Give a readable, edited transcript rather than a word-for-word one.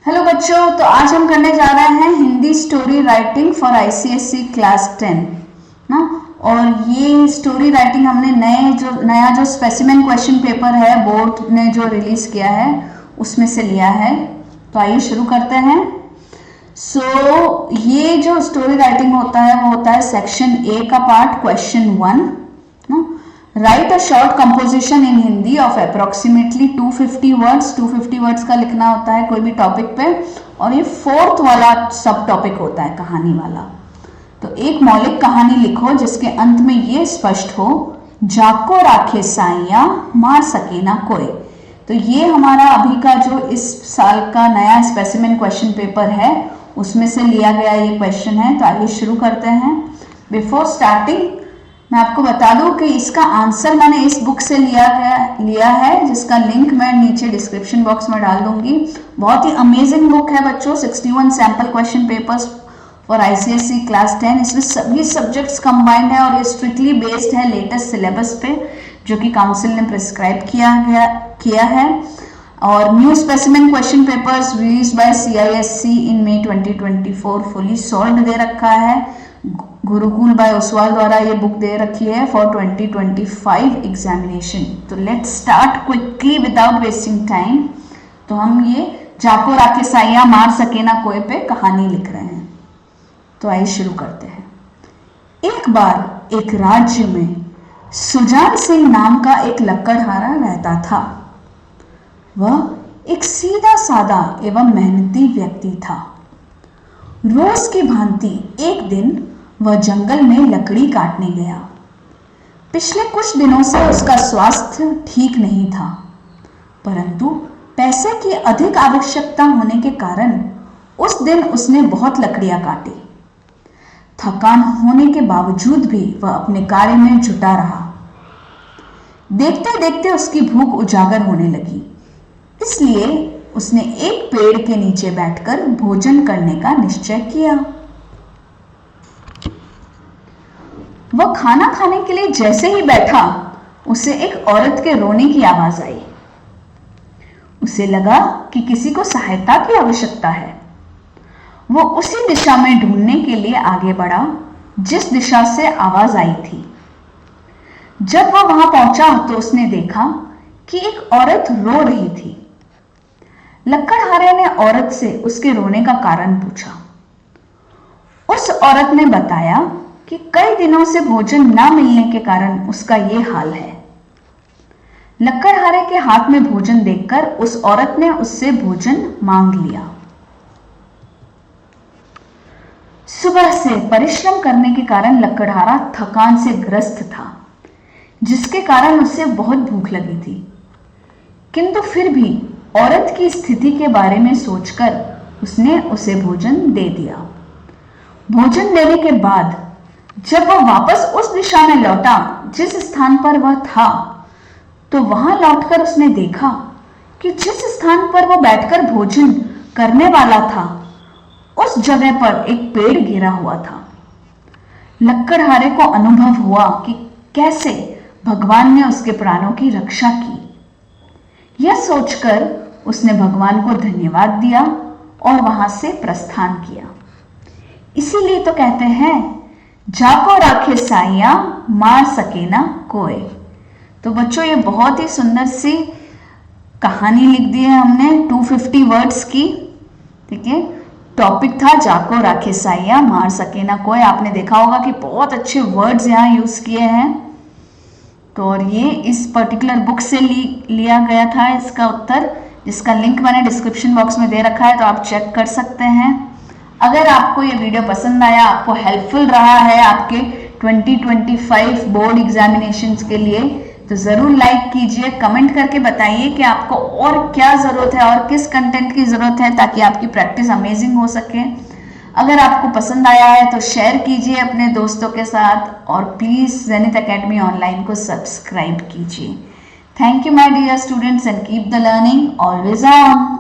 Hello बच्चों, तो आज हम करने जा रहे हैं Hindi story writing for ICSE class 10 ना। और ये स्टोरी राइटिंग हमने नया जो स्पेसिमेन क्वेश्चन पेपर है बोर्ड ने जो रिलीज किया है उसमें से लिया है। तो आइए शुरू करते हैं। ये जो स्टोरी राइटिंग होता है वो होता है सेक्शन ए का पार्ट क्वेश्चन 1 ना। Right a short composition in Hindi of approximately 250 words. 250 words का लिखना होता है कोई भी टॉपिक पे, और ये फोर्थ वाला सब टॉपिक होता है कहानी वाला। तो एक मौलिक कहानी लिखो जिसके अंत में ये स्पष्ट हो, जाको राखे साइया मार सके ना कोई। तो ये हमारा अभी का जो इस साल का नया स्पेसिमेन क्वेश्चन पेपर है उसमें से लिया गया ये क्वेश्चन है। तो आइए शुरू करते हैं। बिफोर स्टार्टिंग मैं आपको बता दूं कि इसका आंसर मैंने इस बुक से लिया है जिसका लिंक मैं नीचे डिस्क्रिप्शन बॉक्स में डाल दूंगी। बहुत ही अमेजिंग बुक है बच्चों, 61 sample question papers for ICSE class 10। इसमें सभी सब्जेक्ट्स कंबाइंड है और ये स्ट्रिक्टली बेस्ड है लेटेस्ट सिलेबस पे जो कि काउंसिल ने प्रिस्क्राइब किया है। और new specimen question papers release by CISC in May 2024 fully solved दे रखा है। गुरुकुल बाय ओसवाल द्वारा ये बुक दे रखी है फॉर 2025 एग्जामिनेशन। तो let's start quickly without wasting time. तो हम ये जाको राखे साइया मार सके ना कोई पे कहानी लिख रहे हैं। तो आइए शुरू करते हैं। एक बार एक राज्य में सुजान सिंह नाम का एक लकड़हारा रहता था। वह एक सीधा साधा एवं मेहनती व्यक्ति था। रोज की भांति एक दिन वह जंगल में लकड़ी काटने गया। पिछले कुछ दिनों से उसका स्वास्थ्य ठीक नहीं था, परंतु पैसे की अधिक आवश्यकता होने के कारण उस दिन उसने बहुत लकड़ियां काटी। थकान होने के बावजूद भी वह अपने कार्य में जुटा रहा। देखते देखते उसकी भूख उजागर होने लगी, इसलिए उसने एक पेड़ के नीचे बैठकर भोजन करने का निश्चय किया। वह खाना खाने के लिए जैसे ही बैठा उसे एक औरत के रोने की आवाज आई। उसे लगा कि किसी को सहायता की आवश्यकता है। वो उसी दिशा में ढूंढने के लिए आगे बढ़ा जिस दिशा से आवाज आई थी। जब वह वहां पहुंचा तो उसने देखा कि एक औरत रो रही थी। लकड़हारे ने औरत से उसके रोने का कारण पूछा। उस औरत ने बताया कि कई दिनों से भोजन न मिलने के कारण उसका ये हाल है। लकड़हारे के हाथ में भोजन देखकर उस औरत ने उससे भोजन मांग लिया। सुबह से परिश्रम करने के कारण लकड़हारा थकान से ग्रस्त था, जिसके कारण उसे बहुत भूख लगी थी। किंतु फिर भी औरत की स्थिति के बारे में सोचकर उसने उसे भोजन दे दिया। भोजन देने के बाद जब वह वापस उस दिशा में लौटा जिस स्थान पर वह था, तो वहां लौटकर उसने देखा कि जिस स्थान पर वह बैठकर भोजन करने वाला था उस जगह पर एक पेड़ गिरा हुआ था। लकड़हारे को अनुभव हुआ कि कैसे भगवान ने उसके प्राणों की रक्षा की। यह सोचकर उसने भगवान को धन्यवाद दिया और वहां से प्रस्थान किया। इसीलिए तो कहते हैं जाको राखे साइया मार सके ना कोई। तो बच्चों ये बहुत ही सुंदर सी कहानी लिख दी है हमने 250 वर्ड्स की। ठीक है, टॉपिक था जाको राखे साइया मार सके ना कोई। आपने देखा होगा कि बहुत अच्छे वर्ड्स यहाँ यूज किए हैं। तो और ये इस पर्टिकुलर बुक से लिया गया था इसका उत्तर, जिसका लिंक मैंने डिस्क्रिप्शन बॉक्स में दे रखा है, तो आप चेक कर सकते हैं। अगर आपको ये वीडियो पसंद आया, आपको हेल्पफुल रहा है आपके 2025 बोर्ड एग्जामिनेशंस के लिए, तो ज़रूर लाइक कीजिए, कमेंट करके बताइए कि आपको और क्या ज़रूरत है और किस कंटेंट की ज़रूरत है ताकि आपकी प्रैक्टिस अमेजिंग हो सके। अगर आपको पसंद आया है तो शेयर कीजिए अपने दोस्तों के साथ और प्लीज़ ज़ेनिथ एकेडमी ऑनलाइन को सब्सक्राइब कीजिए। Thank you my dear students and keep the learning always on.